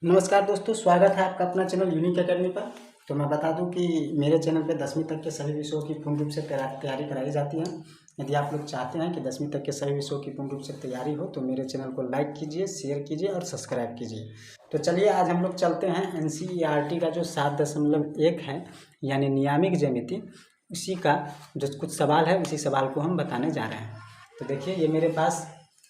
नमस्कार दोस्तों, स्वागत है आपका अपना चैनल यूनिक एकेडमी पर। तो मैं बता दूं कि मेरे चैनल पे 10वीं तक के सभी विषयों की पूर्ण रूप से तैयारी कराई जाती है। यदि आप लोग चाहते हैं कि 10वीं तक के सभी विषयों की पूर्ण रूप से तैयारी हो तो मेरे चैनल को लाइक कीजिए, शेयर कीजिए और सब्सक्राइब कीजिए। तो चलिए आज हम लोग चलते हैं NCERT का जो 7.1 है यानी नियामिक ज्यामिति, उसी का जो कुछ सवाल है उसी सवाल को हम बताने जा रहे हैं। तो देखिए ये मेरे पास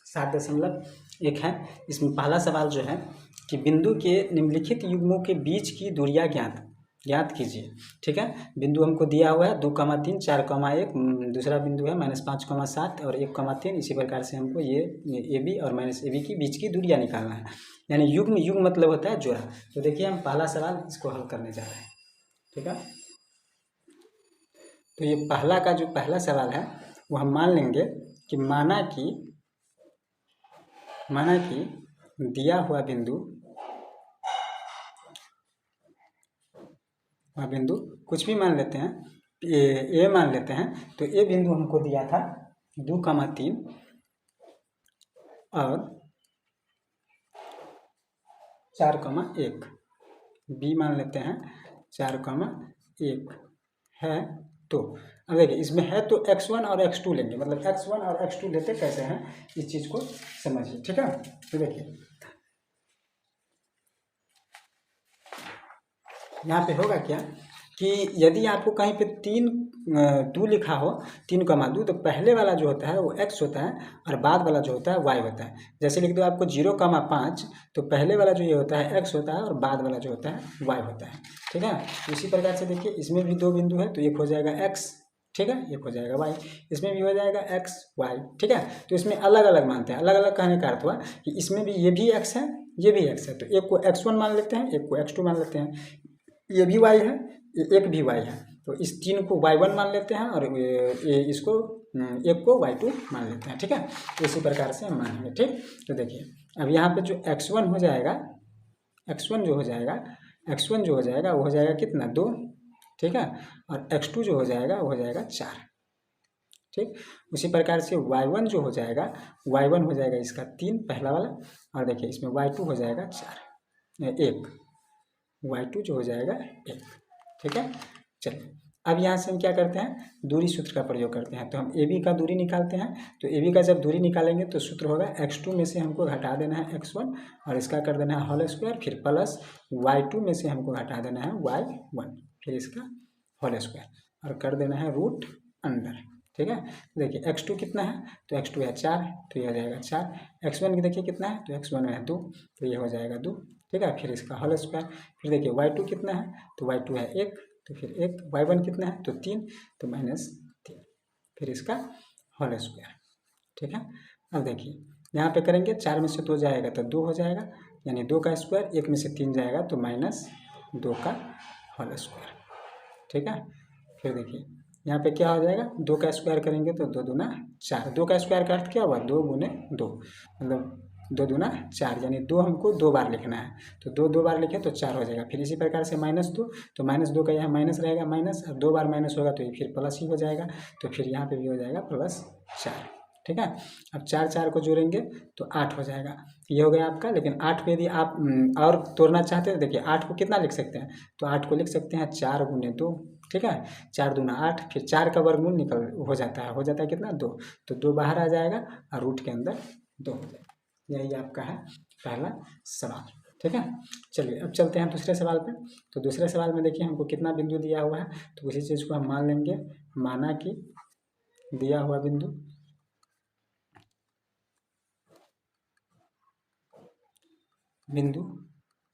7.1 है। इसमें पहला सवाल जो है कि बिंदु के निम्नलिखित युग्मों के बीच की दूरियां ज्ञात कीजिए। ठीक है, बिंदु हमको दिया हुआ है 2,3, 4,1, दूसरा बिंदु है -5,7 और 1,3। इसी प्रकार से हमको ये AB और -AB की बीच की दूरियां निकालना है, यानी युग्म मतलब होता है जोड़ा। तो देखिए हम पहला सवाल इसको हल करने जा रहे हैं। ठीक है, तो ये पहला सवाल है वो हम मान लेंगे कि माना कि दिया हुआ बिंदु कुछ भी मान लेते हैं, ए मान लेते हैं। तो ए बिंदु हमको दिया था 2,3 और 4,1। बी मान लेते हैं 4,1 है। तो अब देखिए इसमें है तो x1 और x2 लेंगे, मतलब x1 और x2 लेते कैसे हैं इस चीज़ को समझिए। ठीक है, तो देखिए यहाँ पे होगा क्या कि यदि आपको कहीं पे 2 लिखा हो, 3,2, तो पहले वाला जो होता है वो x होता है और बाद वाला जो होता है y होता है। जैसे लिख दो आपको 0,5, तो पहले वाला जो ये होता है x होता है और बाद वाला जो होता है y होता है। ठीक है, तो इसी प्रकार से देखिए इसमें भी 2 बिंदु है, तो एक हो जाएगा x, ठीक है, एक हो जाएगा y, इसमें भी हो जाएगा x y। ठीक है, तो इसमें अलग अलग मानते हैं। अलग अलग कहने का अर्थ हुआ कि इसमें भी ये भी x है, ये भी x है, तो एक को x1 मान लेते हैं, एक को x2 मान लेते हैं। ये भी y है, ये एक भी y है, तो इस 3 को y1 मान लेते हैं और इसको एक को y2 मान लेते हैं। ठीक है, तो इसी प्रकार से हम मानेंगे। ठीक, तो देखिए अब यहाँ पे जो x1 हो जाएगा, x1 जो हो जाएगा वो हो जाएगा कितना 2। ठीक है, और x2 जो हो जाएगा वो हो जाएगा 4। ठीक, उसी प्रकार से y1 जो हो जाएगा, y1 हो जाएगा इसका 3 पहला वाला, और देखिए इसमें y2 हो जाएगा 4 1, y2 जो हो जाएगा 1। ठीक है, चलिए अब यहाँ से हम क्या करते हैं, दूरी सूत्र का प्रयोग करते हैं। तो हम AB का दूरी निकालते हैं। तो AB का जब दूरी निकालेंगे तो सूत्र होगा x2 में से हमको घटा देना है x1 और इसका कर देना है होल स्क्वायर, फिर प्लस y2 में से हमको घटा देना है y1, फिर इसका होल स्क्वायर और कर देना है रूट अंडर। ठीक है, देखिए x2 कितना है, तो x2 है 4, तो ये हो जाएगा 4। x1 की देखिए कितना है, तो x1 है 2, तो ये हो जाएगा 2। ठीक है, फिर इसका होल स्क्वायर, फिर देखिए y2 कितना है, तो y2 है 1, तो फिर 1, y1 कितना है तो 3, तो -3, फिर इसका होल स्क्वायर। ठीक है, अब देखिए यहाँ पे करेंगे 4 में से 2 जाएगा तो 2 हो जाएगा, यानी 2 का स्क्वायर, 1 में से 3 जाएगा तो -2 का होल स्क्वायर। ठीक है, फिर देखिए यहाँ पे क्या हो जाएगा, 2 का स्क्वायर करेंगे तो 2 दूना 4। 2 का स्क्वायर का अर्थ क्या हुआ, 2 गुने 2, मतलब 2 दूना 4, यानी 2 हमको 2 बार लिखना है। तो 2 बार लिखे तो 4 हो जाएगा। फिर इसी प्रकार से -2, तो -2 का यहाँ माइनस रहेगा, माइनस, और 2 बार माइनस होगा तो ये फिर प्लस ही हो जाएगा, तो फिर यहाँ पे भी हो जाएगा +4। ठीक है, अब 4 को जोड़ेंगे तो 8 हो जाएगा। ये हो गया आपका। लेकिन 8 को यदि आप और तोड़ना चाहते हैं, देखिए 8 को कितना लिख सकते हैं, तो 8 को लिख सकते हैं 4 गुने 2। ठीक है, 4 दूना 8, फिर 4 का वर्गमूल निकल हो जाता है कितना 2, तो 2 बाहर आ जाएगा और रूट के अंदर 2 हो जाएगा। यही आपका है पहला सवाल। ठीक है, चलिए अब चलते हैं दूसरे सवाल पे। तो दूसरे सवाल में देखिए हमको कितना बिंदु दिया हुआ है, तो उसी चीज़ को हम मान लेंगे। माना कि दिया हुआ बिंदु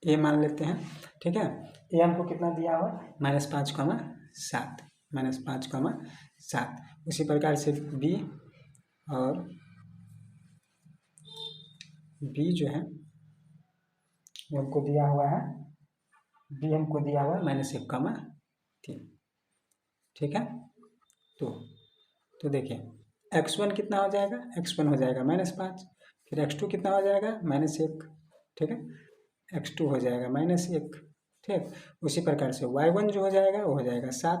ए मान लेते हैं। ठीक है, ए हमको कितना दिया हुआ, -5,7, -5,7। उसी प्रकार से बी, और बी जो है वो हमको दिया हुआ है, बी हमको दिया हुआ है -1,3। ठीक है, तो देखिए x1 कितना हो जाएगा, x1 हो जाएगा -5, फिर x2 कितना हो जाएगा -1। ठीक है, x2 हो जाएगा -1। ठीक, उसी प्रकार से y1 जो हो जाएगा वो हो जाएगा 7,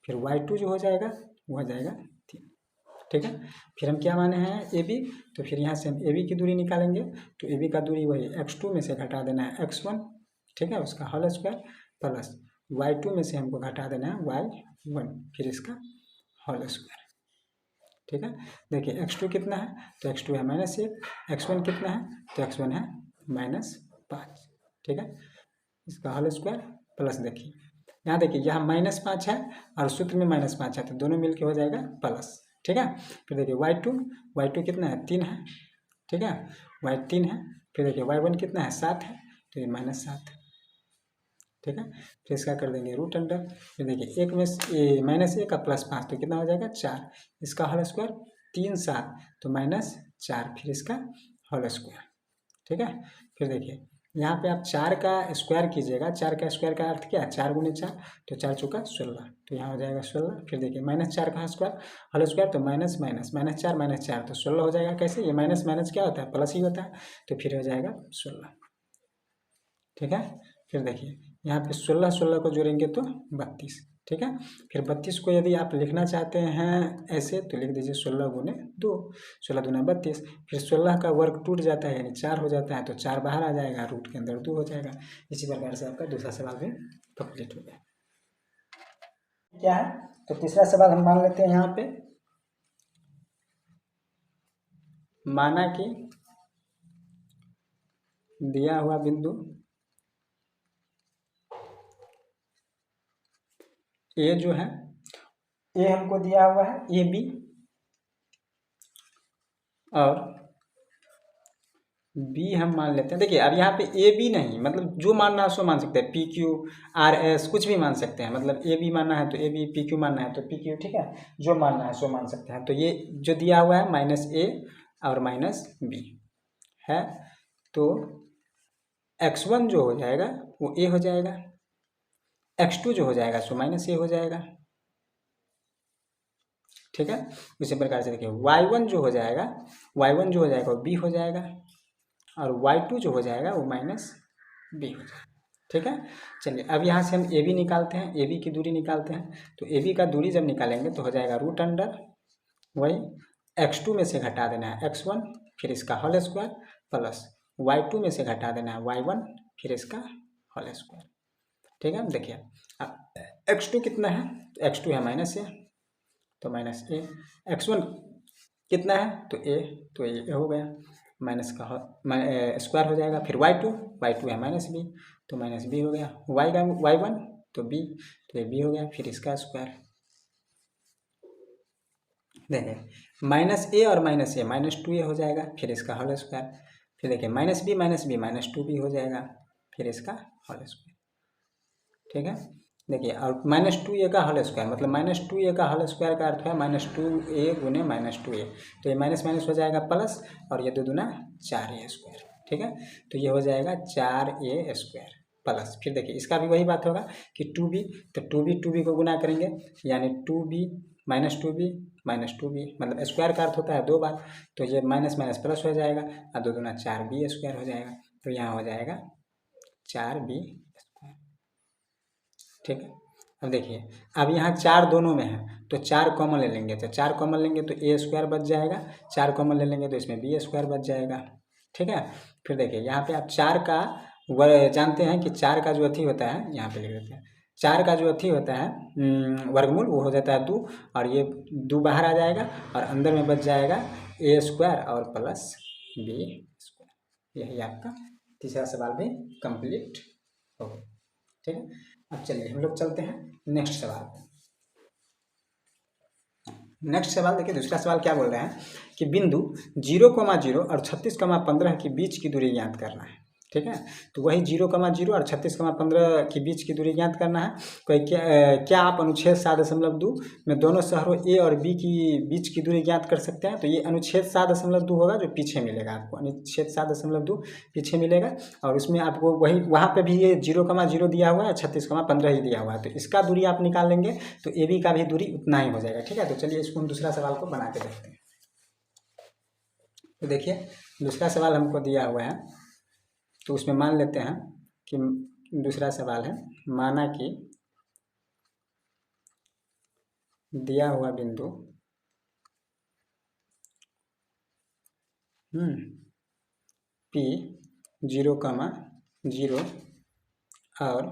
फिर y2 जो हो जाएगा वो हो जाएगा 3। ठीक है। फिर हम क्या माने हैं ए बी, तो फिर यहाँ से हम ए बी की दूरी निकालेंगे, तो ए बी का दूरी वही x2 में से घटा देना है x1, ठीक है, उसका होल स्क्वायर प्लस y2 में से हमको घटा देना है y1 फिर इसका होल स्क्वायर, ठीक है। देखिए x2 कितना है, तो x2 है -1, x1 कितना है, तो x1 है -5, ठीक है, इसका होल स्क्वायर प्लस देखिए यहाँ देखिए यहाँ -5 है और सूत्र में -5 है, तो दोनों मिलके हो जाएगा प्लस, ठीक है। फिर देखिए y2 कितना है 3 है, ठीक है, y3 है, फिर देखिए y1 कितना है 7 है, तो ये -7, ठीक है। फिर इसका कर देंगे रूट अंडर, फिर देखिए 1 में -1 का +5 तो कितना हो जाएगा 4, इसका होल स्क्वायर 3 7 तो -4 फिर इसका होल स्क्वायर, ठीक है। फिर देखिए यहाँ पे आप 4 का स्क्वायर कीजिएगा, 4 का स्क्वायर का अर्थ क्या है 4 गुने 4, तो 4 चौका 16, तो यहाँ हो जाएगा 16। फिर देखिए -4 का स्क्वायर होल स्क्वायर तो माइनस माइनस -4 तो 16 हो जाएगा। कैसे, ये माइनस माइनस क्या होता है प्लस ही होता है, तो फिर हो जाएगा 16, ठीक है। फिर देखिए यहाँ पे 16 को जोड़ेंगे तो 32, ठीक है। फिर 32 को यदि आप लिखना चाहते हैं ऐसे तो लिख दीजिए 16 गुने 2, 16 दूना 32, फिर 16 का वर्ग टूट जाता है यानी 4 हो जाता है, तो 4 बाहर आ जाएगा, रूट के अंदर 2 हो जाएगा। इसी प्रकार से आपका दूसरा सवाल भी कंप्लीट हो गया। क्या है, तो तीसरा सवाल हम मान लेते हैं यहाँ पे, माना कि दिया हुआ बिंदु ए जो है, ए हमको दिया हुआ है ए बी, और बी हम मान लेते हैं। देखिए अब यहाँ पे ए बी नहीं, मतलब जो मानना है सो मान सकते हैं, पी क्यू आर एस कुछ भी मान सकते हैं, मतलब ए बी मानना है तो ए बी, पी क्यू मानना है तो पी क्यू, ठीक है, जो मानना है सो मान सकते हैं। तो ये जो दिया हुआ है -a और -b है, तो x1 जो हो जाएगा वो a हो जाएगा, x2 जो हो जाएगा सो -a हो जाएगा, ठीक है। उसी प्रकार से देखिए y1 जो हो जाएगा वो b हो जाएगा, और y2 जो हो जाएगा वो -b हो जाएगा, ठीक है। चलिए अब यहाँ से हम ए बी निकालते हैं, ए बी की दूरी निकालते हैं, तो ए बी का दूरी जब निकालेंगे तो हो जाएगा रूट अंडर वही x2 में से घटा देना है x1 फिर इसका होल स्क्वायर प्लस y2 में से घटा देना है y1 फिर इसका होल स्क्वायर, ठीक है। देखिए अब x2 कितना है, तो x2 है -a, तो -a, x1 कितना है तो a, तो ये हो गया, माइनस का स्क्वायर हो जाएगा, फिर y2 है -b, तो -b हो गया, y1 तो b, तो ये b हो गया, फिर इसका स्क्वायर। देखिए -a और -a -2a हो जाएगा, फिर इसका होल स्क्वायर, फिर देखिए -b -2b हो जाएगा, फिर इसका होल स्क्वायर, ठीक है। देखिए और -2a का होल स्क्वायर, मतलब -2a का होल स्क्वायर का अर्थ है -2a गुने -2a, तो ये माइनस माइनस हो जाएगा प्लस, और ये 2 दूना 4a स्क्वायर, ठीक है। तो ये हो जाएगा 4a स्क्वायर प्लस, फिर देखिए इसका भी वही बात होगा कि 2b, तो 2b को गुना करेंगे यानी 2b -2b मतलब स्क्वायर का अर्थ होता है 2 बार, तो ये माइनस माइनस प्लस हो जाएगा और 2 दूना 4b स्क्वायर हो जाएगा, तो यहाँ हो जाएगा 4b स्क्वायर, ठीक है। अब देखिए अब यहाँ 4 दोनों में है तो 4 कॉमन ले लेंगे, तो 4 कॉमन लेंगे तो a स्क्वायर बच जाएगा, 4 कॉमन ले लेंगे तो इसमें b स्क्वायर बच जाएगा, ठीक है। फिर देखिए यहाँ पे आप 4 का जानते हैं कि 4 का जो अथी होता है, यहाँ पे लिख देते हैं, 4 का जो अथी होता है वर्गमूल वो हो जाता है 2, और ये 2 बाहर आ जाएगा और अंदर में बच जाएगा a स्क्वायर और प्लस b स्क्वायर। यही आपका तीसरा सवाल भी कंप्लीट हो गया, ठीक है। अब चलिए हम लोग चलते हैं नेक्स्ट सवाल पे। नेक्स्ट सवाल देखिए, दूसरा सवाल क्या बोल रहे हैं कि बिंदु 0,0 और 36,15 के बीच की दूरी ज्ञात करना है, ठीक है। तो वही 0,0 और 36,15 के बीच की दूरी ज्ञात करना है। कोई क्या आप अनुच्छेद 7.2 में दोनों शहरों ए और बी की बीच की दूरी ज्ञात कर सकते हैं। तो ये अनुच्छेद 7.2 होगा जो पीछे मिलेगा आपको, अनुच्छेद 7.2 पीछे मिलेगा, और उसमें आपको वही वहाँ पे भी ये 0,0 दिया हुआ है, 36,15 ही दिया हुआ है, तो इसका दूरी आप निकाल लेंगे तो ए बी का भी दूरी उतना ही हो जाएगा, ठीक है। तो चलिए इसको हम दूसरा सवाल को बना के देखते हैं। तो देखिए दूसरा सवाल हमको दिया हुआ है, तो उसमें मान लेते हैं कि दूसरा सवाल है, माना कि दिया हुआ बिंदु P 0,0 और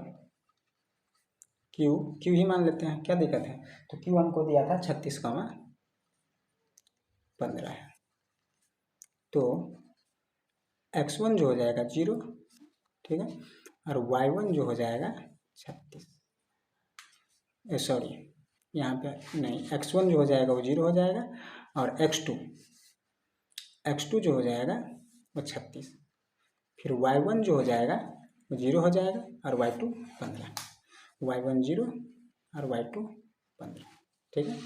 Q ही मान लेते हैं, क्या दिक्कत है। तो Q हमको दिया था 36,15 है। तो x1 जो हो जाएगा 0, ठीक है, और y1 जो हो जाएगा 36, सॉरी यहाँ पे नहीं, x1 जो हो जाएगा वो 0 हो जाएगा, और x2 जो हो जाएगा वो 36, फिर y1 जो हो जाएगा वो 0 हो जाएगा, और y2 15, y1 0 और y2 15, ठीक है।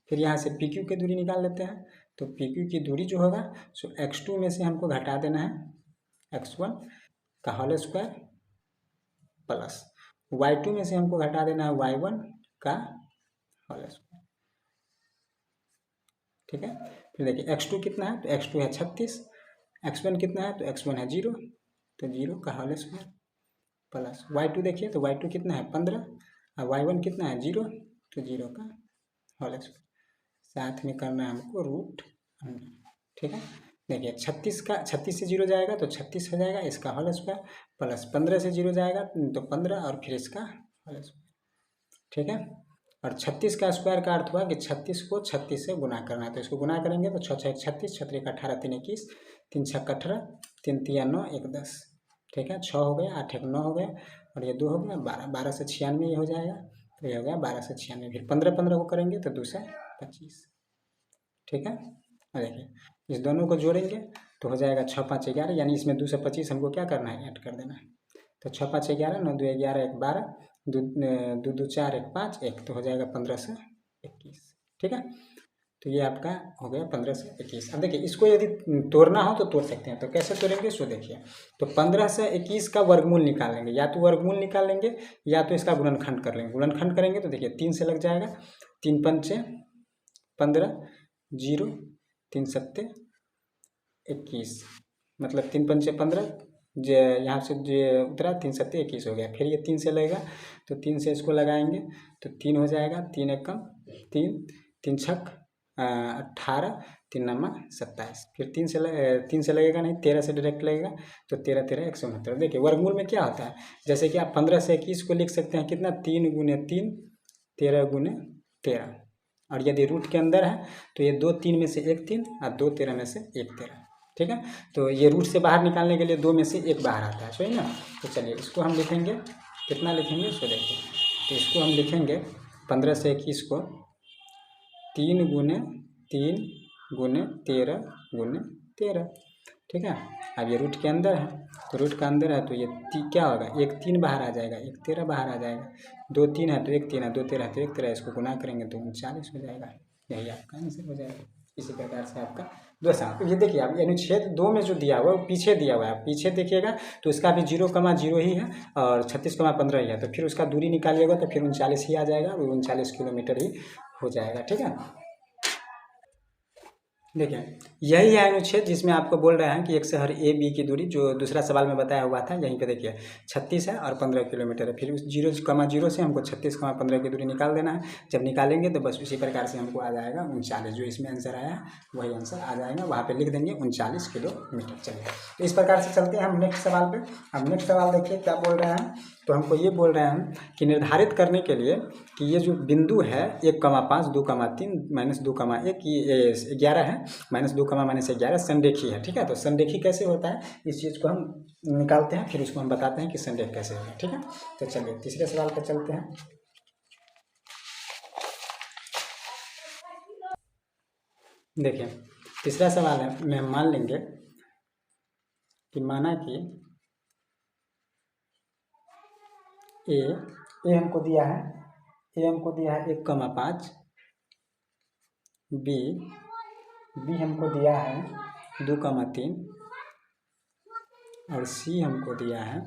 फिर यहाँ से PQ की दूरी निकाल लेते हैं। तो PQ की दूरी जो होगा सो x2 में से हमको घटा देना है x1 का होल स्क्वायर, प्लस y2 में से हमको घटा देना है y1 का होल स्क्वायर, ठीक है। फिर देखिए x2 कितना है, तो x2 है 36, x1 कितना है, तो x1 है 0, तो 0 का होल स्क्वायर, प्लस y2 देखिए, तो y2 कितना है 15, और y1 कितना है 0, तो 0 का होल स्क्वायर, साथ में करना है हमको √100, ठीक है। देखिए 36 से 0 जाएगा तो 36 हो जाएगा, इसका होल स्क्वायर, प्लस 15 से 0 जाएगा तो 15 और फिर इसका होल स्क्वायर, ठीक है। और 36 का स्क्वायर का अर्थ हुआ कि 36 को 36 से गुना करना है, तो इसको गुना करेंगे तो 6 6 36, 6 3 18, 3 21, 3 6 18, 3 3 9 1 10, ठीक है। 6 हो गया, 8 1 9 हो गया, और ये 2 हो गया 12, 12 से 96 ये हो जाएगा, तो ये हो गया 12 से 96, फिर 15 15 को करेंगे तो 2 से 25, ठीक है। और देखिए इस दोनों को जोड़ेंगे तो हो जाएगा 6 5 11, यानी इसमें 2 से 25 हमको क्या करना है, ऐड कर देना है। तो 6 5 11, 9 2 11, 1 12, 2 2 4, 1 5 1, तो हो जाएगा 15 से 21, ठीक है। तो ये आपका हो गया 15 से 21। अब देखिए इसको यदि तोड़ना हो तो तोड़ सकते हैं, तो कैसे तोड़ेंगे सो देखिए। तो 15 से 21 का वर्गमूल निकाल लेंगे, या तो वर्गमूल निकाल लेंगे या तो इसका गुणनखंड कर लेंगे। गुणनखंड करेंगे तो देखिए 3 से लग जाएगा, 3 पंचे 15, 0 3 सत्ते 21, मतलब 3 पंचे 15, जो यहाँ से जो उतरा 3 सत्ते 21 हो गया। फिर ये 3 से लगेगा, तो 3 से इसको लगाएंगे तो 3 हो जाएगा, 3 1 कम 3, 3 छक 18, 3 9 27, फिर 3 से लगेगा नहीं, 13 से डायरेक्ट लगेगा, तो 13 13 169। देखिए वर्गमूल में क्या होता है, जैसे कि आप 15 से 21 को लिख सकते हैं कितना, 3 गुने 3, 13 गुने 13, और यदि रूट के अंदर है तो ये 2 3 में से 1 3 और 2 13 में से 1 13, ठीक है। तो ये रूट से बाहर निकालने के लिए 2 में से 1 बाहर आता है, सही ना। तो चलिए इसको हम लिखेंगे, कितना लिखेंगे इसको देखिए, तो इसको हम लिखेंगे 15 से 21 को 3 गुने 3 गुने 13 गुने 13, ठीक है। अब ये रूट के अंदर है, तो रूट का अंदर है तो ये क्या होगा, 1 3 बाहर आ जाएगा, 1 13 बाहर आ जाएगा, 2 3 है तो 1 3 है, 2 13 है तो 1 13, इसको गुना करेंगे तो 39 हो जाएगा, यही आपका आंसर हो जाएगा। इसी प्रकार से आपका दूसरा, तो ये देखिए आप अनुच्छेद 2 में जो दिया हुआ है वो पीछे दिया हुआ है, पीछे देखिएगा तो इसका भी 0,0 ही है और 36,15 ही है, तो फिर उसका दूरी निकालिएगा तो फिर 39 ही आ जाएगा, 39 किलोमीटर ही हो जाएगा, ठीक है। देखिए यही है अनुच्छेद जिसमें आपको बोल रहे हैं कि एक शहर ए बी की दूरी, जो दूसरा सवाल में बताया हुआ था, यहीं पे देखिए 36 है और 15 किलोमीटर है, फिर उस 0,0 से हमको 36,15 की दूरी निकाल देना है। जब निकालेंगे तो बस उसी प्रकार से हमको आ जाएगा 39, जो इसमें आंसर आया वही आंसर आ जाएगा, वहाँ पे लिख देंगे 39 किलोमीटर। चलिए तो इस प्रकार से चलते हैं हम नेक्स्ट सवाल पे। अब नेक्स्ट सवाल देखिए क्या बोल रहे हैं, तो हमको ये बोल रहे हैं कि निर्धारित करने के लिए कि ये जो बिंदु है 1,5 2,3 -2,1 ये 11 है, -2,-11 संरेखी है, ठीक है। तो संरेखी कैसे होता है इस चीज़ को हम निकालते हैं, फिर उसको हम बताते हैं कि संरेख कैसे होगा, ठीक है। तो चलिए तीसरे सवाल पर चलते हैं। देखिए तीसरा सवाल है, में हम मान लेंगे कि माना कि ए हमको दिया है, ए हमको दिया है 1,5, बी हमको दिया है 2,3 और सी हमको दिया है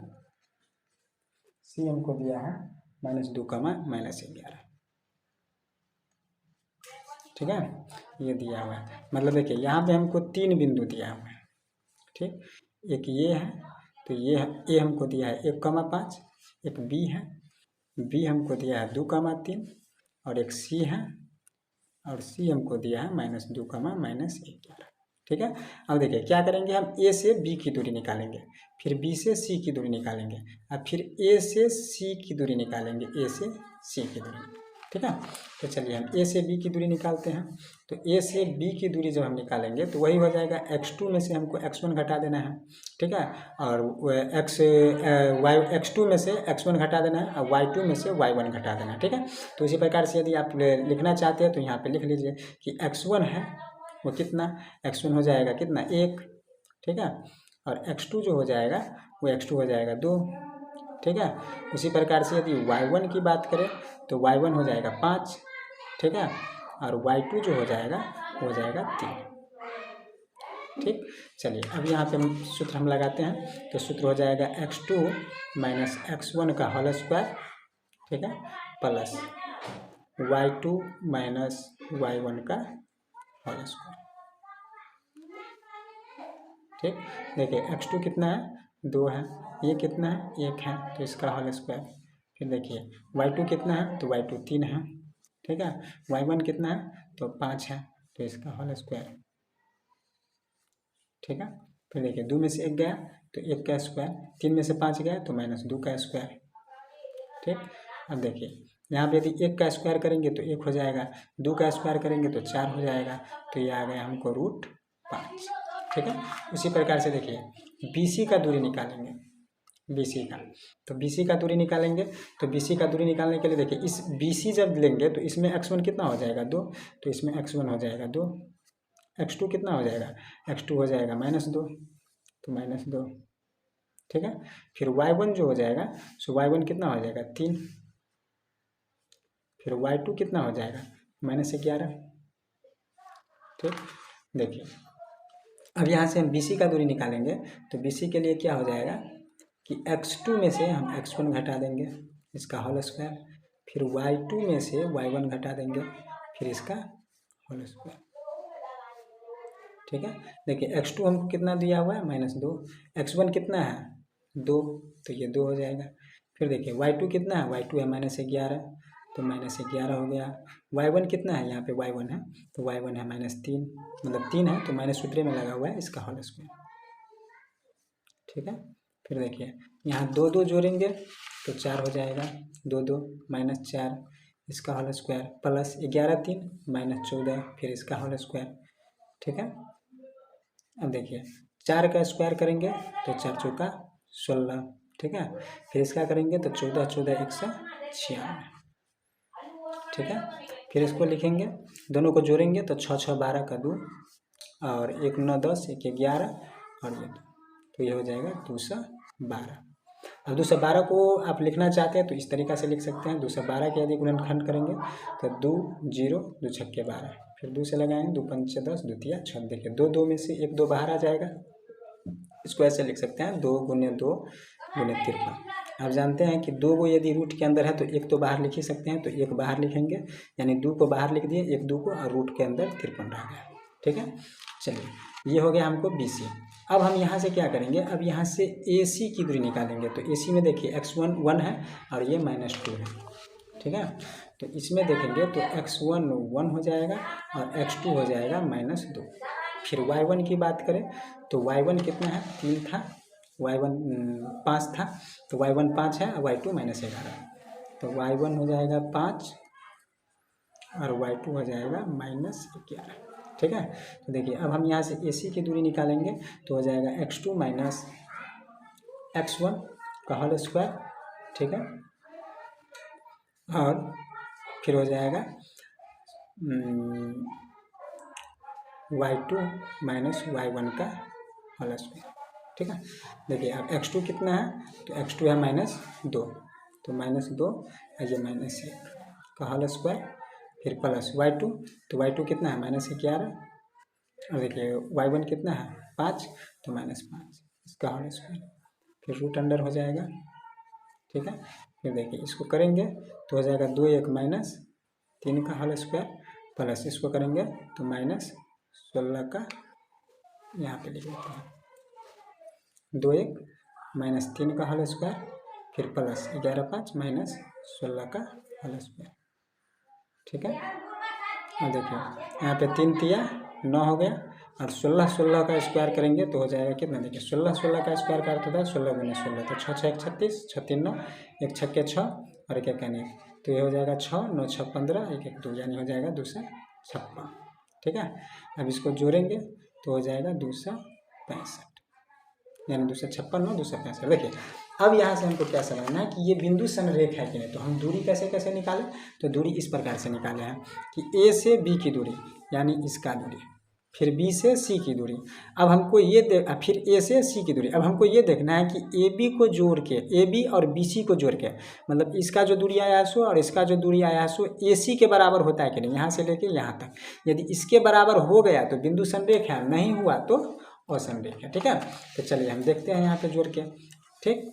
-2,-11, ठीक है। ये दिया हुआ है, मतलब देखिए यहाँ पे हमको 3 बिंदु दिया हुआ है, ठीक। एक ये है, तो ये है ए हमको दिया है 1,5, एक बी है, बी हमको दिया है 2,3 और एक सी है, और सी हमको दिया है -2, -11, ठीक है। अब देखिए क्या करेंगे, हम ए से बी की दूरी निकालेंगे, फिर बी से सी की दूरी निकालेंगे, अब फिर ए से सी की दूरी निकालेंगे, ए से सी की दूरी, ठीक है। तो चलिए हम ए से बी की दूरी निकालते हैं। तो ए से बी की दूरी जब हम निकालेंगे तो वही हो जाएगा x2 में से हमको x1 घटा देना है, ठीक है। और x2 में से x1 घटा देना है और y2 में से y1 घटा देना है, ठीक है। तो इसी प्रकार से यदि आप लिखना चाहते हैं तो यहाँ पे लिख लीजिए कि x1 है वो कितना, x1 हो जाएगा कितना 1, ठीक है। और x2 जो हो जाएगा वो x2 हो जाएगा 2, ठीक है। उसी प्रकार से यदि y1 की बात करें तो y1 हो जाएगा 5, ठीक है। और y2 जो हो जाएगा वो हो जाएगा 3, ठीक। चलिए अब यहाँ पे सूत्र हम लगाते हैं, तो सूत्र हो जाएगा x2 माइनस x1 का होल स्क्वायर, ठीक है, प्लस y2 माइनस y1 का होल स्क्वायर, ठीक। देखिए x2 कितना है 2 है, ये कितना है 1 है, तो इसका होल स्क्वायर। फिर देखिए y2 कितना है तो y2 3 है, ठीक है। y1 कितना है तो 5 है, तो इसका होल स्क्वायर, ठीक है। फिर देखिए 2 में से 1 गया तो 1 का स्क्वायर, 3 में से 5 गया तो -2 का स्क्वायर, ठीक। अब देखिए यहाँ पे यदि 1 का स्क्वायर करेंगे तो 1 हो जाएगा, 2 का स्क्वायर करेंगे तो 4 हो जाएगा, तो ये आ गया हमको √5, ठीक है। उसी प्रकार से देखिए BC का दूरी निकालेंगे, BC का, तो BC का दूरी निकालेंगे, तो BC का दूरी निकालने के लिए देखिए इस BC जब लेंगे तो इसमें x1 कितना हो जाएगा 2, तो इसमें x1 हो जाएगा 2, x2 कितना हो जाएगा, x2 हो जाएगा -2, तो -2, ठीक है। फिर y1 जो हो जाएगा सो y1 कितना हो जाएगा 3, फिर y2 कितना हो जाएगा -11, ठीक। देखिए अब यहाँ से हम BC का दूरी निकालेंगे, तो BC के लिए क्या हो जाएगा कि x2 में से हम x1 घटा देंगे, इसका होल स्क्वायर, फिर y2 में से y1 घटा देंगे, फिर इसका होल स्क्वायर, ठीक है। देखिए x2 हमको कितना दिया हुआ है -2, x1 कितना है 2, तो ये 2 हो जाएगा। फिर देखिए y2 कितना है, y2 है -11, तो -11 हो गया। y1 कितना है, यहाँ पे y1 है, तो y1 है -3, मतलब 3 है, तो माइनस सूत्र में लगा हुआ है इसका होल स्क्वायर, ठीक है। फिर देखिए यहाँ 2 2 जोड़ेंगे तो 4 हो जाएगा, 2 2 -4 इसका होल स्क्वायर, प्लस 11 3 -14 फिर इसका होल स्क्वायर, ठीक है। अब देखिए 4 का स्क्वायर करेंगे तो 4 चौका 16, ठीक है। फिर इसका करेंगे तो 14 14 196, ठीक है। फिर इसको लिखेंगे, दोनों को जोड़ेंगे तो 6 6 12 का 2 और 1 9 10 1 11 और ये 2, तो ये हो जाएगा 212। अब 212 को आप लिखना चाहते हैं तो इस तरीक़ा से लिख सकते हैं, 212 के यदि गुणनखंड करेंगे तो 2 0 2 छक्के 12, फिर 2 से लगाएंगे 2 पंचे 10 2 तिया 6, देखिए 2 2 में से 1 2 बाहर आ जाएगा, इसको ऐसे लिख सकते हैं 2 गुने 2 गुने 53। आप जानते हैं कि 2 को यदि रूट के अंदर है तो 1 तो बाहर लिख ही सकते हैं, तो 1 बाहर लिखेंगे, यानी 2 को बाहर लिख दिए, 1 2 को, और रूट के अंदर 53 रह गया, ठीक है। चलिए ये हो गया हमको BC। अब हम यहाँ से क्या करेंगे, अब यहाँ से AC की दूरी निकालेंगे, तो AC में देखिए x1 1 है और ये -2 है, ठीक है। तो इसमें देखेंगे तो x1 1 हो जाएगा और x2 हो जाएगा -2। फिर y1 की बात करें तो y1 कितना है 3 था, y1 5 था, तो y1 5 है और y2 -11, तो y1 हो जाएगा 5 और y2 हो जाएगा -11, ठीक है। तो देखिए अब हम यहाँ से AC की दूरी निकालेंगे तो हो जाएगा x2 माइनस x1 का होल स्क्वायर, ठीक है। और फिर हो जाएगा y2 माइनस y1 का होल स्क्वायर, ठीक है। देखिए अब x2 कितना है तो x2 है -2, तो -2 और ये -1 का होल स्क्वायर, फिर प्लस y2, तो y2 कितना है -11, और देखिए y1 कितना है 5, तो -5 इसका होल स्क्वायर, फिर रूट अंडर हो जाएगा, ठीक है। फिर देखिए इसको करेंगे तो हो जाएगा 2 1 -3 का होल स्क्वायर, प्लस इसको करेंगे तो -16 का, यहाँ पे लिख देते हैं 2 1 -3 का होल स्क्वायर, फिर प्लस 11 5 -16 का होल स्क्वायर, ठीक है। और देखिए यहाँ पे 3 तिया 9 हो गया, और 16 का स्क्वायर करेंगे तो हो जाएगा कितना, देखिए 16 का स्क्वायर का अर्थ होता है 16 गुना 16, तो 6 6 36, 6 3 9, 1 6 6 और 1 1 1, तो ये हो जाएगा 6 9 6 15, 1 1 2, यानी हो जाएगा 256। ठीक है, अब इसको जोड़ेंगे तो हो जाएगा 265, यानी 256 और 265। देखिए अब यहाँ से हमको क्या समझना है कि ये बिंदु संरेख है कि नहीं, तो हम दूरी कैसे कैसे निकालें, तो दूरी इस प्रकार से निकाले हैं कि ए से बी की दूरी, यानी इसका दूरी, फिर बी से सी की दूरी। अब हमको ये फिर ए से सी की दूरी। अब हमको ये देखना है कि ए बी को जोड़ के, ए बी और बी सी को जोड़ के, मतलब इसका जो दूरी आया है सो और इसका जो दूरी आया है सो ए सी के बराबर होता है कि नहीं, यहाँ से लेके यहाँ तक। यदि इसके बराबर हो गया तो बिंदु संरेख है, नहीं हुआ तो असंरेख है। ठीक है, तो चलिए हम देखते हैं यहाँ पे जोड़ के। ठीक,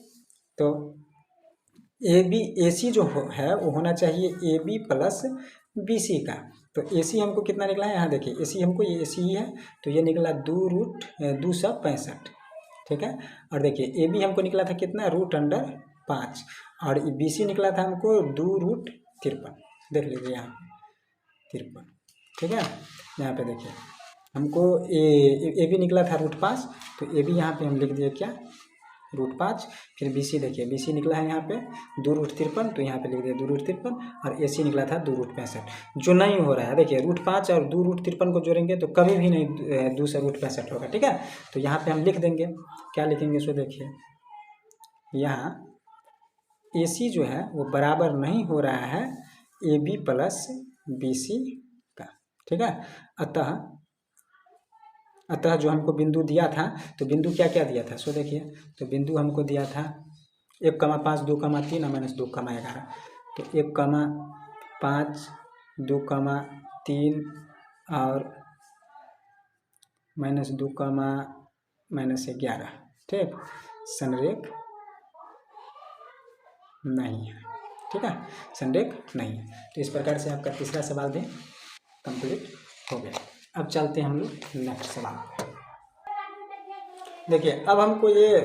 तो ए बी ए सी जो है वो होना चाहिए A B plus B C का। तो ए सी हमको कितना निकला है, यहाँ देखिए ए सी हमको, ये ए सी ही है, तो ये निकला 2√265। ठीक है, और देखिए ए बी हमको निकला था कितना, √5, और बी सी निकला था हमको 2√53। देख लीजिए यहाँ 53। ठीक है, यहाँ पे देखिए हमको ए बी निकला था √5, तो ए बी यहाँ पे हम लिख दिए क्या, √5। फिर बी सी देखिए, बी सी निकला है यहाँ पे 2√53, तो यहाँ पे लिख दिया 2√53, और ए सी निकला था 2√65, जो नहीं हो रहा है। देखिए √5 और 2√53 को जोड़ेंगे तो कभी भी नहीं 2 से √65 होगा। ठीक है, तो यहाँ पे हम लिख देंगे, क्या लिखेंगे सो देखिए, यहाँ ए सी जो है वो बराबर नहीं हो रहा है A B plus B C का। ठीक है, अतः जो हमको बिंदु दिया था, तो बिंदु क्या क्या दिया था सो देखिए, तो बिंदु हमको दिया था 1,5 2,3 और -2,11, तो 1,5 2,3 और -2,11। ठीक, संरेख नहीं है। ठीक है, संरेख नहीं है। तो इस प्रकार से आपका तीसरा सवाल भी कंप्लीट हो गया। अब चलते हैं हम लोग नेक्स्ट सवाल पे। देखिए अब हमको ये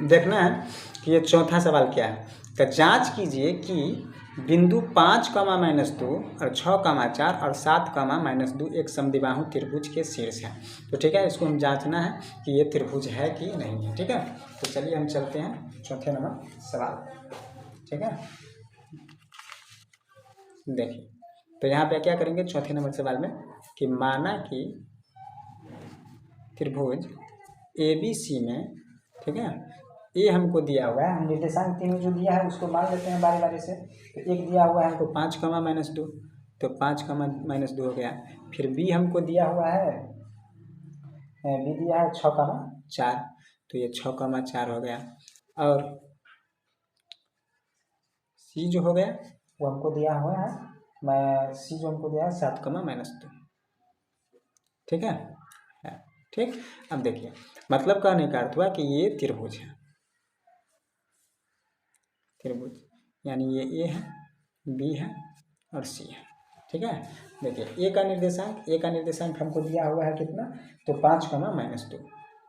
देखना है कि ये चौथा सवाल क्या है। तो जांच कीजिए कि बिंदु 5, -2 और 6, 4 और 7, -2 एक समद्विबाहु त्रिभुज के शीर्ष है। तो ठीक है, इसको हम जांचना है कि ये त्रिभुज है कि नहीं है। ठीक है, तो चलिए हम चलते हैं चौथे नंबर सवाल। ठीक है, देखिए तो यहाँ पे क्या करेंगे चौथे नंबर सवाल में कि माना कि त्रिभुज ए बी सी में, ठीक है, ए हमको दिया हुआ है, हम निर्देशांक 3 जो दिया है उसको मान लेते हैं बारी बारी से। तो एक दिया हुआ है हमको 5, -2, तो 5, -2 हो गया। फिर बी हमको दिया हुआ है, बी दिया है 6, 4, तो ये 6, 4 हो गया। और सी जो हो गया वो हमको दिया हुआ है, सी जो हमको दिया है 7, -2। ठीक है, ठीक। अब देखिए मतलब कहने का अर्थ हुआ कि ये त्रिभुज है, त्रिभुज यानी ये ए है, बी है और सी है। ठीक है, देखिए ए का निर्देशांक हमको दिया हुआ है कितना, तो 5, -2,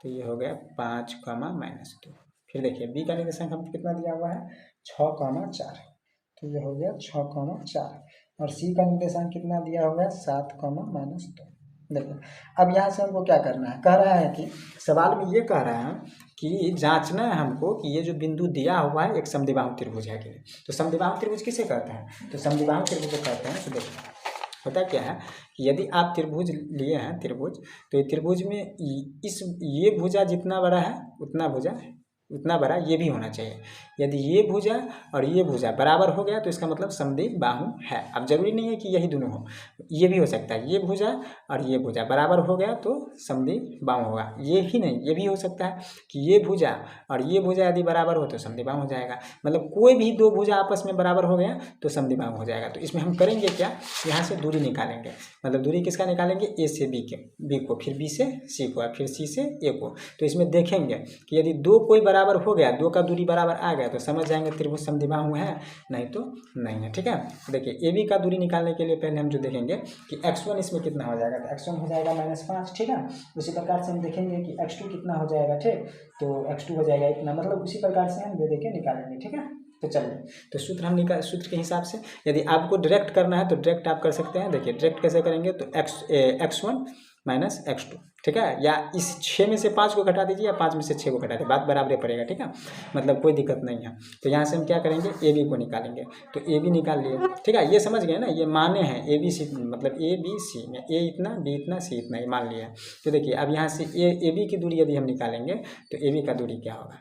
तो ये हो गया 5, -2। फिर देखिए बी का निर्देशांक हमको कितना दिया हुआ है 6, 4, तो ये हो गया 6, 4। और सी का निर्देशांक कितना दिया हुआ है 7, -2। देखो अब यहाँ से हमको क्या करना है, कह रहा है कि सवाल में ये कह रहा है कि जांचना है हमको कि ये जो बिंदु दिया हुआ है एक समद्विबाहु त्रिभुज है कि नहीं। तो समद्विबाहु त्रिभुज किसे कहते हैं, तो समद्विबाहु त्रिभुज को कहते हैं। तो देखिए होता क्या है कि यदि आप त्रिभुज लिए हैं, त्रिभुज, तो ये त्रिभुज में ये भुजा जितना बड़ा है उतना बड़ा ये भी होना चाहिए। यदि ये भुजा और ये भुजा बराबर हो गया तो इसका मतलब समद्विबाहु है। अब जरूरी नहीं है कि यही दोनों हो, ये भी हो सकता है, ये भुजा और ये भुजा बराबर हो गया तो समद्विबाहु होगा। ये ही नहीं, ये भी हो सकता है कि ये भुजा और ये भुजा यदि बराबर हो तो समद्विबाहु हो जाएगा। मतलब कोई भी दो भुजा आपस में बराबर हो गया तो समद्विबाहु हो जाएगा। तो इसमें हम करेंगे क्या, यहाँ से दूरी निकालेंगे। मतलब दूरी किसका निकालेंगे, ए से बी को, फिर बी से सी को, फिर सी से ए को। तो इसमें देखेंगे कि यदि दो कोई बराबर हो गया, दो का दूरी बराबर आ गया तो समझ जाएंगे त्रिभुज समद्विबाहु है, नहीं तो नहीं है। ठीक है, देखिए ए बी का दूरी निकालने के लिए पहले हम जो देखेंगे कि x1 इसमें कितना हो जाएगा, तो x1 हो जाएगा -5। ठीक है, उसी प्रकार से हम देखेंगे कि x2 कितना हो जाएगा। ठीक, तो x2 हो जाएगा इतना, मतलब उसी प्रकार से हम दे के निकालेंगे। ठीक है, तो चलिए तो सूत्र के हिसाब से यदि आपको डायरेक्ट करना है तो डायरेक्ट आप कर सकते हैं। देखिए डायरेक्ट कैसे करेंगे, तो x1 -x2, ठीक है। या इस 6 में से 5 को घटा दीजिए या 5 में से 6 को घटा दीजिए, बात बराबर पड़ेगा, ठीक है, मतलब कोई दिक्कत नहीं है। तो यहाँ से हम क्या करेंगे, ए बी को निकालेंगे, तो ए बी निकाल लिए, ठीक है। ये समझ गए ना, ये माने हैं ए बी सी, मतलब ए बी सी में ए इतना, बी इतना, सी इतना, ये मान लिया। तो देखिए अब यहाँ से ए बी की दूरी यदि हम निकालेंगे तो ए बी का दूरी क्या होगा,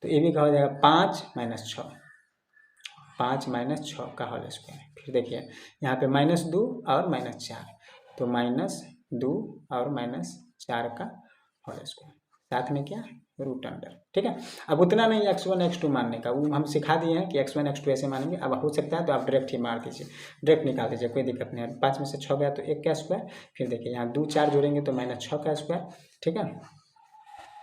तो ए बी का हो जाएगा 5 - 6, 5 - 6 का होल स्क्वायर। फिर देखिए यहाँ पे -2 और -4, तो -2 और -4 का होल स्क्वायर, साथ में क्या, रूट अंडर, ठीक है। अब उतना नहीं x1 x2 मानने का, वो हम सिखा दिए हैं कि x1 x2 ऐसे मानेंगे। अब हो सकता है तो आप डायरेक्ट ही मार दीजिए, डायरेक्ट निकाल दीजिए, कोई दिक्कत नहीं है। 5 में से 6 गया तो 1 का स्क्वायर, फिर देखिए यहाँ 2 4 जोड़ेंगे तो -6 का स्क्वायर, ठीक है।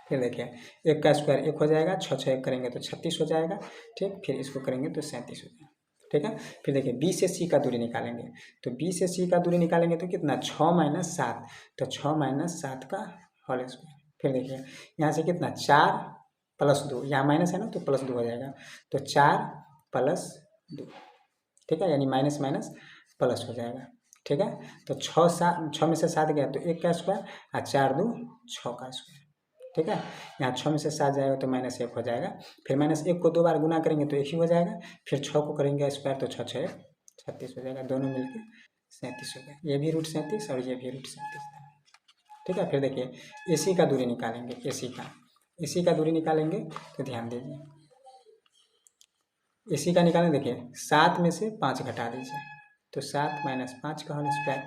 फिर देखिए 1 का स्क्वायर 1 हो जाएगा, 6 6 1 करेंगे तो 36 हो जाएगा, ठीक। फिर इसको करेंगे तो 37 हो जाएगा, ठीक है। फिर देखिए बी से सी का दूरी निकालेंगे, तो बी से सी का दूरी निकालेंगे तो कितना, 6 - 7, तो 6 - 7 का होल स्क्वायर। फिर देखिए यहाँ से कितना, 4 + 2, यहाँ माइनस है ना तो +2 हो जाएगा, तो 4 + 2, ठीक है, यानी माइनस माइनस प्लस हो जाएगा, ठीक है। तो 6 में से 7 गया तो 1 का स्क्वायर, और 4 2 6 का स्क्वायर, ठीक है। यहाँ 6 में से 7 जाएगा तो -1 हो जाएगा, फिर -1 को 2 बार गुना करेंगे तो 1 ही हो जाएगा, फिर 6 को करेंगे स्क्वायर तो 6 6 36 हो जाएगा, दोनों मिलके 37 हो गया। ये भी √37 और ये भी √37, ठीक है। फिर देखिए AC का दूरी निकालेंगे, AC का दूरी निकालेंगे तो ध्यान दीजिए, AC का निकालें, देखिए 7 में से 5 घटा दीजिए, तो 7 - 5 का होल स्क्वायर।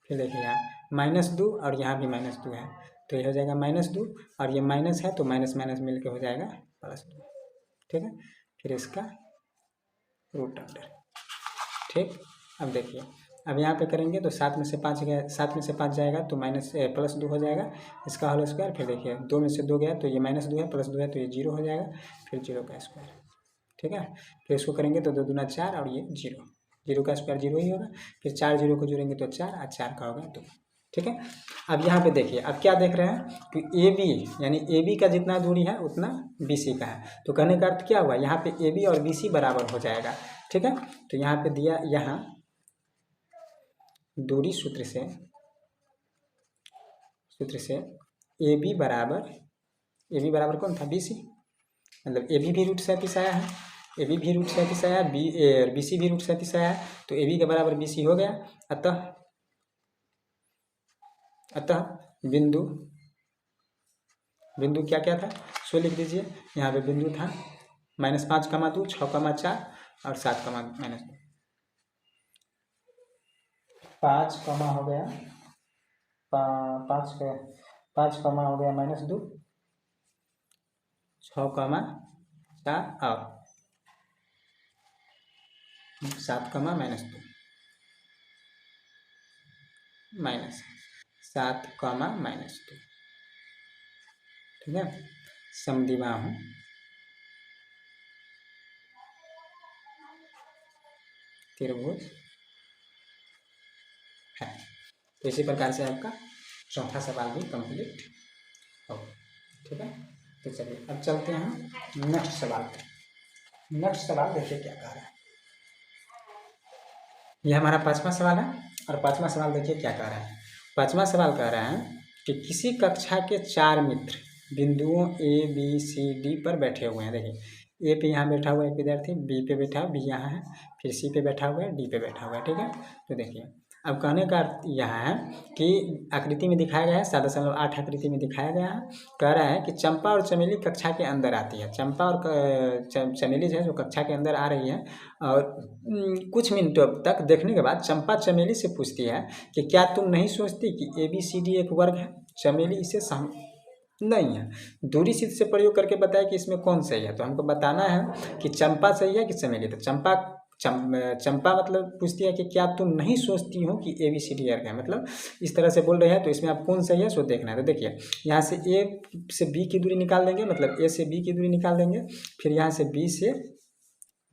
फिर देखिए यहाँ -2 और यहाँ भी -2 है, तो ये हो जाएगा -2 और ये माइनस है तो माइनस माइनस मिल के हो जाएगा +2, ठीक है। फिर इसका रूट अंडर, ठीक। अब देखिए अब यहाँ पे करेंगे तो 7 में से 5 गया, 7 में से 5 जाएगा तो +2 हो जाएगा, इसका होल स्क्वायर। फिर देखिए 2 में से 2 गया तो ये -2 है, +2 है तो ये 0 हो जाएगा, फिर 0 का स्क्वायर, ठीक है। फिर इसको करेंगे तो 2 दूना 4 और ये 0, 0 का स्क्वायर 0 ही होगा, फिर 4 0 को जोड़ेंगे तो 4 और 4 का होगा 2, ठीक है। अब यहाँ पे देखिए अब क्या देख रहे हैं कि ए बी, यानी ए बी का जितना दूरी है उतना बी सी का है, तो कहने का अर्थ क्या हुआ, यहाँ पे ए बी और बी सी बराबर हो जाएगा, ठीक है। तो यहाँ पे दिया, यहाँ दूरी सूत्र से ए बी बराबर कौन था, बी सी, मतलब ए बी भी √37 आया है, ए बी भी √37 आया, बी सी भी √37 आया है, तो ए बी के बराबर बी सी हो गया। अतः बिंदु क्या क्या था, सो लिख दीजिए। यहाँ पे बिंदु था -5, 2, 6, 4 और 7, -2, 5, हो गया 5 हो गया -2, 6, 4 और 7, -2 -7, -2, ठीक है। समद्विबाहु त्रिभुज है। तो इसी प्रकार से आपका चौथा सवाल भी कंप्लीट हो, ठीक है। तो चलिए अब चलते हैं हम नेक्स्ट सवाल पे। नेक्स्ट सवाल देखिए क्या कह रहा है, यह हमारा 5वां सवाल है, और 5वां सवाल देखिए क्या कह रहा है। 5वां सवाल कह रहा है कि किसी कक्षा के 4 मित्र बिंदुओं A B C D पर बैठे हुए हैं। देखिए A पे यहाँ बैठा हुआ है एक विद्यार्थी, B पे बैठा है, B यहाँ है, फिर C पे बैठा हुआ है, D पे बैठा हुआ है, ठीक है। तो देखिए अब कहने का अर्थ यह है कि आकृति में दिखाया गया है, 7.8 आकृति में दिखाया गया है। कह रहा है कि चंपा और चमेली कक्षा के अंदर आती है, चंपा और चमेली जो है जो कक्षा के अंदर आ रही है, और कुछ मिनटों तक देखने के बाद चंपा चमेली से पूछती है कि क्या तुम नहीं सोचती कि ABCD एक वर्ग है। चमेली इसे नहीं है, दूरी सूत्र से प्रयोग करके बताया कि इसमें कौन सही है। तो हमको बताना है कि चंपा सही है कि चमेली। तो चंपा मतलब पूछती है कि क्या तुम नहीं सोचती हो कि ABCD वर्ग है, मतलब इस तरह से बोल रहे हैं, तो इसमें आप कौन सही है सो देखना है। तो देखिए यहाँ से A से B की दूरी निकाल देंगे, मतलब A से B की दूरी निकाल देंगे, फिर यहाँ से B से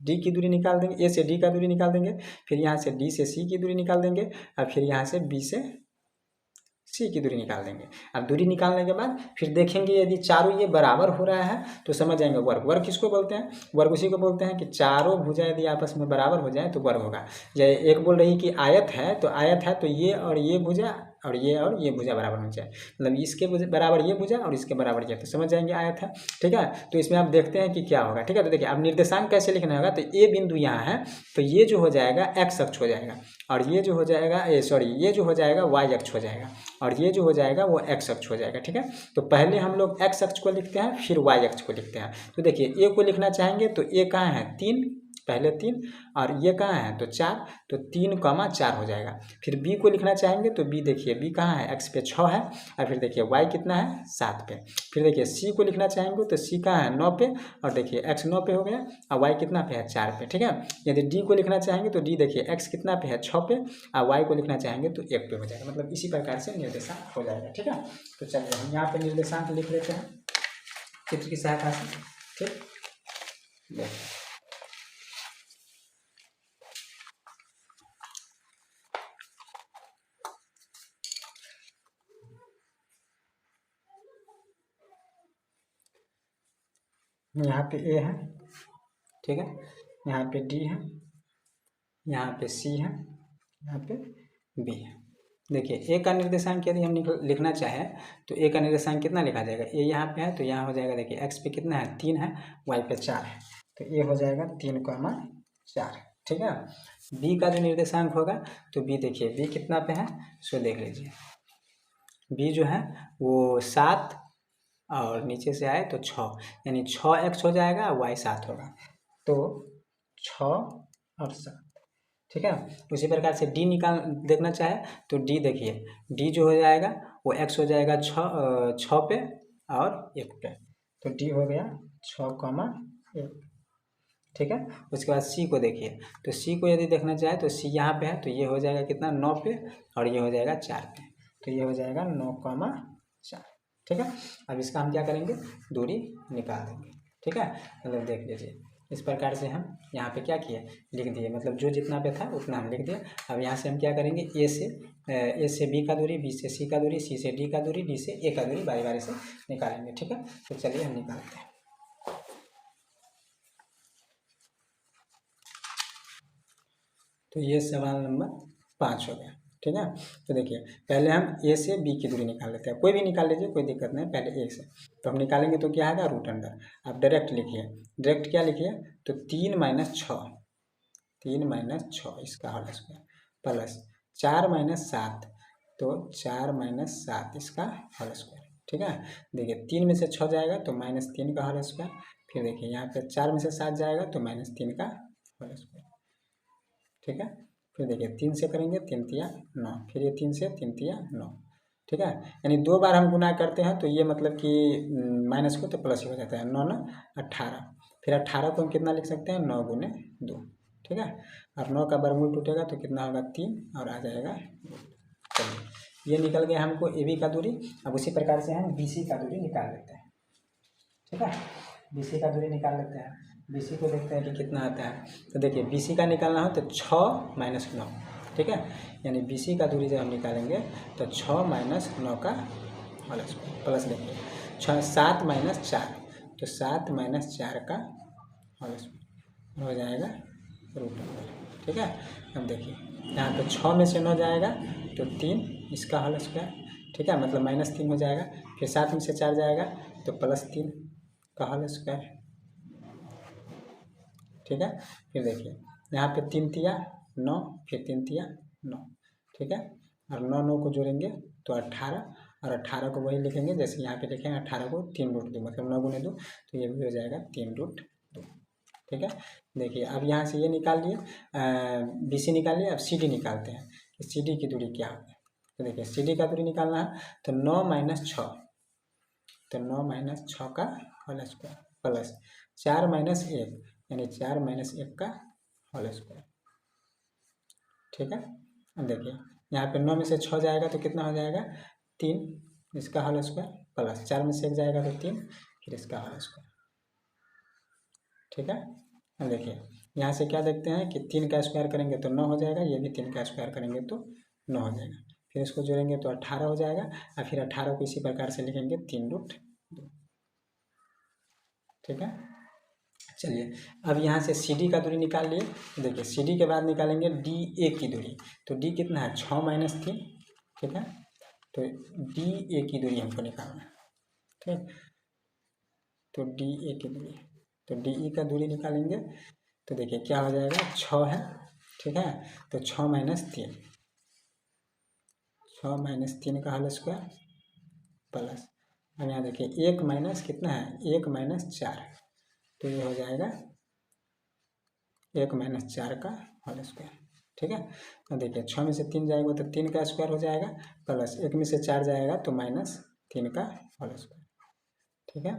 D की दूरी निकाल देंगे, A से D का दूरी निकाल देंगे, फिर यहाँ से D से C की दूरी निकाल देंगे, और फिर यहाँ से B से C की दूरी निकाल देंगे। अब दूरी निकालने के बाद फिर देखेंगे यदि चारों ये बराबर हो रहा है तो समझ जाएंगे वर्ग। वर्ग किसको बोलते हैं, वर्ग उसी को बोलते हैं कि चारों भुजा यदि आपस में बराबर हो जाए तो वर्ग होगा। जैसे एक बोल रही कि आयत है तो ये और ये भुजा और ये भुजा बराबर होना चाहिए, मतलब इसके बराबर ये भुजा और इसके बराबर ये, तो समझ जाएंगे आया था। ठीक है, तो इसमें आप देखते हैं कि क्या होगा। ठीक है, तो देखिए अब निर्देशांक कैसे लिखना होगा, तो ए बिंदु यहाँ है, तो ये जो हो जाएगा एक्स अक्ष हो जाएगा, और ये जो हो जाएगा ये जो हो जाएगा वाई अक्ष हो जाएगा, और ये जो हो जाएगा वो एक्स अक्ष हो जाएगा। ठीक है, तो पहले हम लोग एक्स अक्ष को लिखते हैं, फिर वाई अक्ष को लिखते हैं। तो देखिए ए को लिखना चाहेंगे तो ए कहाँ है 3, पहले 3, और ये कहाँ है तो 4, तो 3,4 हो जाएगा। फिर बी को लिखना चाहेंगे तो बी देखिए बी कहाँ है एक्स पे 6 है, और फिर देखिए वाई कितना है 7 पे। फिर देखिए सी को लिखना चाहेंगे तो सी कहाँ है 9 पे, और देखिए एक्स 9 पे हो गया, और वाई कितना पे है 4 पे। ठीक है, यदि डी को लिखना चाहेंगे तो डी देखिए एक्स कितना पे है 6 पे, और वाई को लिखना चाहेंगे तो 1 पे हो जाएगा। मतलब इसी प्रकार से निर्देशांक हो जाएगा। ठीक है, तो चलिए हम यहाँ पे निर्देशांक लिख लेते हैं चित्र की सहायता से। ठीक, यहाँ पे ए है, ठीक है, यहाँ पे डी है, यहाँ पे सी है, यहाँ पे बी है। देखिए ए का निर्देशांक यदि हम लिखना चाहें तो ए का निर्देशांक कितना लिखा जाएगा, ए यहाँ पे है तो यहाँ हो जाएगा, देखिए एक्स पे कितना है 3 है, वाई पे 4 है, तो ए हो जाएगा 3,4। ठीक है, बी का जो निर्देशांक होगा तो बी देखिए बी कितना पे है, सो देख लीजिए बी जो है वो 7 और नीचे से आए तो 6, यानी 6x हो जाएगा, वाई 7 होगा, तो 6 और 7। ठीक है, उसी प्रकार से डी निकाल देखना चाहे तो डी देखिए डी जो हो जाएगा वो x हो जाएगा 6 पे और 1 पे, तो डी हो गया 6,1। ठीक है, उसके बाद सी को देखिए तो सी को यदि देखना चाहे तो सी यहाँ पे है, तो ये हो जाएगा कितना 9 पे, और ये हो जाएगा 4 पे, तो ये हो जाएगा 9,4। ठीक है, अब इसका हम क्या करेंगे दूरी निकाल देंगे। ठीक है, मतलब देख लीजिए इस प्रकार से हम यहाँ पे क्या किए लिख दिए, मतलब जो जितना पे था उतना हम लिख दिए। अब यहाँ से हम क्या करेंगे ए से बी का दूरी, बी से सी का दूरी, सी से डी का दूरी, डी से ए का दूरी बारी बारी से निकालेंगे। ठीक है, तो चलिए हम निकालते हैं। तो ये सवाल नंबर 5 हो गया। ठीक है, तो देखिए पहले हम ए से बी की दूरी निकाल लेते हैं, कोई भी निकाल लीजिए कोई दिक्कत नहीं, पहले ए से तो हम निकालेंगे तो क्या आएगा रूट अंडर। आप डायरेक्ट लिखिए, डायरेक्ट क्या लिखिए तो 3 - 6, 3 - 6 इसका होल स्क्वायर, प्लस 4 - 7, तो 4 - 7 इसका होल स्क्वायर। ठीक है, देखिए 3 में से 6 जाएगा तो -3 का होल स्क्वायर, फिर देखिए यहाँ पे 4 में से 7 जाएगा तो -3 का होल स्क्वायर। ठीक है, फिर देखिए 3 से करेंगे 3 तिया 9, फिर ये 3 से 3 तिया 9। ठीक है, यानी 2 बार हम गुना करते हैं तो ये मतलब कि माइनस को तो प्लस ही हो जाता है, 9 - 18, फिर 18 को हम कितना लिख सकते हैं 9 × 2। ठीक है, और 9 का वर्गमूल टूटेगा तो कितना होगा 3 और आ जाएगा। चलिए ये निकल गया हमको ए बी का दूरी। अब उसी प्रकार से हम बी सी का दूरी निकाल लेते हैं। ठीक है, बी सी का दूरी निकाल लेते हैं, बी सी को देखते हैं कि कितना आता है। तो देखिए बी सी का निकालना हो तो 6 - 9। ठीक है, यानी बी सी का दूरी जब हम निकालेंगे तो 6 - 9 का होल स्क्वायर, प्लस देखिए 7 - 4, तो 7 - 4 का होल स्क्वायर हो जाएगा रूट अंडर। ठीक है, अब देखिए यहाँ पे 6 में से 9 जाएगा तो 3 इसका होल स्क्वायर। ठीक है, मतलब -3 हो जाएगा, फिर 7 में से 4 जाएगा तो +3 का होल स्क्वायर। ठीक है, फिर देखिए यहाँ पे 3 तिया 9, फिर 3 तिया 9। ठीक है, और 9 को जोड़ेंगे तो 18, और 18 को वही लिखेंगे जैसे यहाँ पे लिखेंगे 18 को 3√2, मतलब 9 × 2, तो ये भी हो जाएगा 3√2। ठीक है, देखिए अब यहाँ से ये निकाल लिए बी सी निकाल लिए, अब सी डी निकालते हैं कि सी डी की दूरी क्या होगी। तो देखिए सी डी का दूरी निकालना है तो 9 - 6, तो 9 - 6 का होल स्क्वायर, प्लस 4 - 1, यानी 4 - 1 का होल स्क्वायर। ठीक है, अब देखिए यहाँ पे 9 में से 6 जाएगा तो कितना हो जाएगा 3 इसका होल स्क्वायर, प्लस 4 में से 1 जाएगा तो 3 फिर इसका होल स्क्वायर। ठीक है, अब देखिए यहाँ से क्या देखते हैं कि 3 का स्क्वायर करेंगे तो 9 हो जाएगा, ये भी 3 का स्क्वायर करेंगे तो 9 हो जाएगा, फिर इसको जोड़ेंगे तो 18 हो जाएगा, और फिर 18 को इसी प्रकार से लिखेंगे 3√2। ठीक है, चलिए अब यहाँ से सी डी का दूरी निकाल लिए। देखिए सी डी के बाद निकालेंगे डी ए की दूरी, तो डी कितना है 6 - 3। ठीक है, तो डी ए की दूरी हमको निकालना है। ठीक, तो डी ए की दूरी, तो डी ई का दूरी निकालेंगे तो देखिए क्या हो जाएगा, 6 है। ठीक है, तो 6 माइनस 3, 6 माइनस 3 का होल स्क्वायर प्लस, अब यहाँ देखिए 1 माइनस कितना है, 1 माइनस 4, तो ये हो जाएगा 1 माइनस 4 का होल स्क्वायर। ठीक है, तो देखिए 6 में से 3 जाएगा तो 3 का स्क्वायर हो जाएगा, प्लस 1 में से 4 जाएगा तो माइनस 3 का होल स्क्वायर। ठीक है,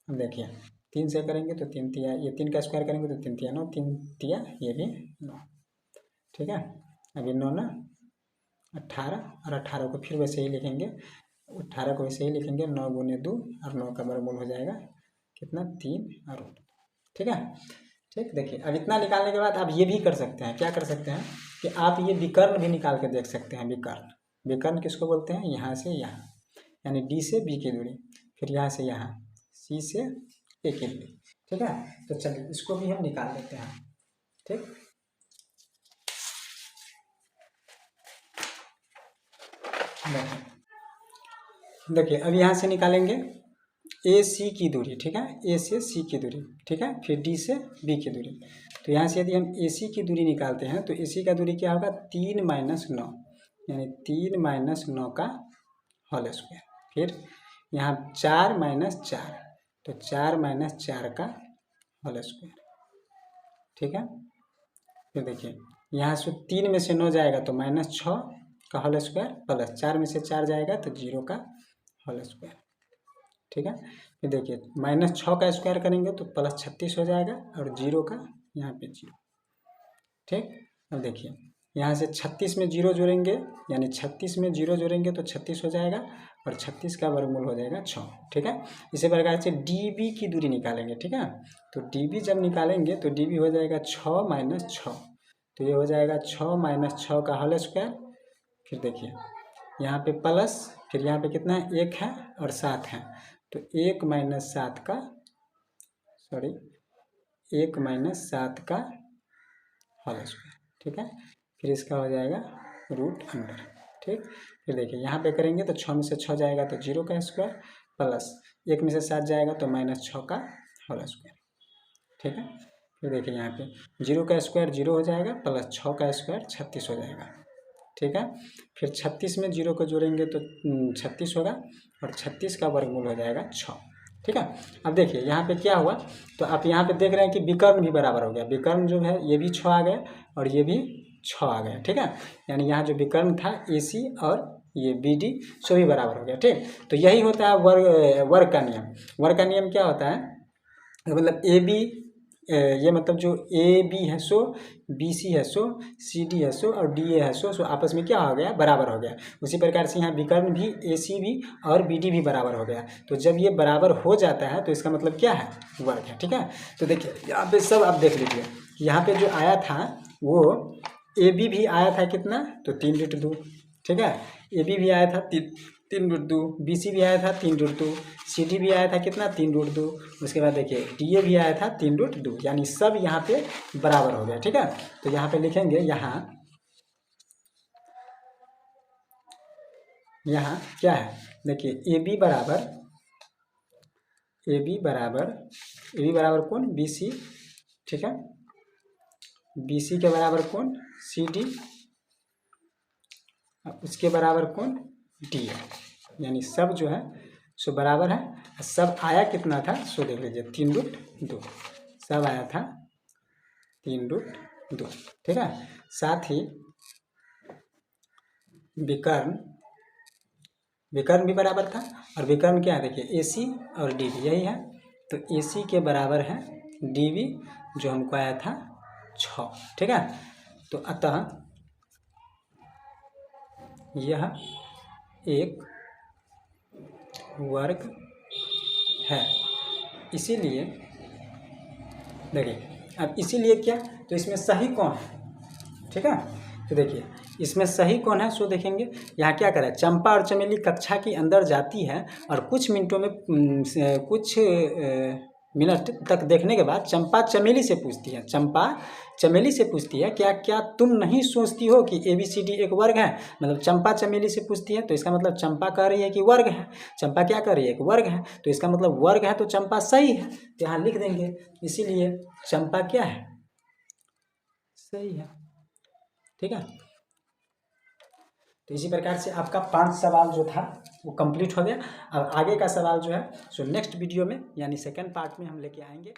अब देखिए 3 से करेंगे तो 3 तिया, ये 3 का स्क्वायर करेंगे तो 3 तिया 9, 3 तिया ये भी 9। ठीक है, अभी 9 ना 18, और 18 को फिर वैसे ही लिखेंगे, 18 को वैसे ही लिखेंगे, 9 गुने 2 और 9 का वर्गमूल हो जाएगा कितना, 3 और 2। ठीक है, ठीक, देखिए अब इतना निकालने के बाद आप ये भी कर सकते हैं, क्या कर सकते हैं कि आप ये विकर्ण भी निकाल के देख सकते हैं। विकर्ण, विकर्ण किसको बोलते हैं, यहाँ से यहाँ, यानी डी से बी की दूरी, फिर यहाँ से यहाँ सी से ए की दूरी। ठीक है, तो चलिए इसको भी हम निकाल लेते हैं। ठीक, देखिए अब यहाँ से निकालेंगे ए सी की दूरी। ठीक है, ए से सी की दूरी। ठीक है, फिर डी से बी की दूरी। तो यहाँ से यदि हम ए सी की दूरी निकालते हैं तो ए सी का दूरी क्या होगा, 3 माइनस 9, यानी 3 माइनस 9 का होल स्क्वायर। फिर यहाँ 4 माइनस 4, तो 4 माइनस 4 का होल स्क्वायर। ठीक है, फिर देखिए यहाँ से 3 में से 9 जाएगा तो माइनस 6 का होल स्क्वायर, प्लस 4 में से 4 जाएगा तो 0 का होल स्क्वायर। ठीक है, फिर देखिए माइनस 6 का स्क्वायर करेंगे तो प्लस 36 हो जाएगा, और 0 का यहाँ पे 0। ठीक, अब देखिए यहाँ से 36 में 0 जोड़ेंगे, यानी 36 में 0 जोड़ेंगे तो 36 हो जाएगा, और 36 का वर्गमूल हो जाएगा 6। ठीक है, इसी प्रकार से डी बी की दूरी निकालेंगे। ठीक है, तो डी बी जब निकालेंगे तो डी बी हो जाएगा 6 माइनस 6, तो ये हो जाएगा 6 माइनस 6 का होल स्क्वायर। फिर देखिए यहाँ पे प्लस, फिर यहाँ पे कितना है, 1 है और 7 है, तो 1 माइनस 7 का, सॉरी 1 माइनस 7 का होल स्क्वायर। ठीक है, फिर इसका हो जाएगा रूट अंडर। ठीक, फिर देखिए यहाँ पे करेंगे तो 6 में से 6 जाएगा तो 0 का स्क्वायर, प्लस 1 में से 7 जाएगा तो माइनस 6 का होल स्क्वायर। ठीक है, फिर देखिए यहाँ पे 0 का स्क्वायर 0 हो जाएगा, प्लस 6 का स्क्वायर 36 हो जाएगा। ठीक है, फिर 36 में 0 को जोड़ेंगे तो 36 होगा, और 36 का वर्गमूल हो जाएगा 6। ठीक है, अब देखिए यहाँ पे क्या हुआ, तो आप यहाँ पे देख रहे हैं कि विकर्ण भी बराबर हो गया। विकर्ण जो है ये भी 6 आ गया और ये भी 6 आ गया। ठीक है, यानी यहाँ जो विकर्ण था ए सी और ये बी डी सभी बराबर हो गया। ठीक, तो यही होता है वर्ग का नियम। वर्ग का नियम क्या होता है, मतलब ए बी, ये मतलब जो ए बी है सो, बी सी है सो, सी डी है सो, और डी ए है सो आपस में क्या हो गया, बराबर हो गया। उसी प्रकार से यहाँ विकर्ण भी ए सी भी और बी डी भी बराबर हो गया। तो जब ये बराबर हो जाता है तो इसका मतलब क्या है, वर्ग है। ठीक है, तो देखिए यहाँ पे सब आप देख लीजिए, यहाँ पे जो आया था वो ए बी भी आया था कितना, तो 3√2। ठीक है, ए बी भी आया था 3√2, बी सी भी आया था 3√2, सी डी भी आया था कितना, 3√2। उसके बाद देखिए डी ए भी आया था 3√2, यानी सब यहाँ पे बराबर हो गया। ठीक है, तो यहाँ पे लिखेंगे, यहाँ क्या है, देखिए ए बी बराबर कौन, बी सी। ठीक है, बी सी के बराबर कौन, सी डी, उसके बराबर कौन, डी है। यानी सब जो है सो बराबर है। सब आया कितना था, सो देख लीजिए 3√2, सब आया था 3√2। ठीक है, साथ ही विकर्ण भी बराबर था, और विकर्ण क्या है, देखिए ए सी और डी बी यही है, तो ए सी के बराबर है डी बी, जो हमको आया था 6। ठीक है, तो अतः यह एक वर्ग है। इसीलिए देखिए, अब इसीलिए क्या, तो इसमें सही कौन है। ठीक है, तो देखिए इसमें सही कौन है, सो देखेंगे। यहाँ क्या करें, चंपा और चमेली कक्षा के अंदर जाती है और कुछ मिनटों में मिनट तक देखने के बाद चंपा चमेली से पूछती है, चंपा चमेली से पूछती है क्या क्या तुम नहीं सोचती हो कि ABCD एक वर्ग है। मतलब चंपा चमेली से पूछती है तो इसका मतलब चंपा कह रही है कि वर्ग है। चंपा क्या कह रही है कि वर्ग है, तो इसका मतलब वर्ग है तो चंपा सही है, तो यहाँ लिख देंगे। इसीलिए चंपा क्या है, सही है। ठीक है, तो इसी प्रकार से आपका 5 सवाल जो था वो कंप्लीट हो गया। अब आगे का सवाल जो है सो नेक्स्ट वीडियो में यानी सेकंड पार्ट में हम लेके आएंगे।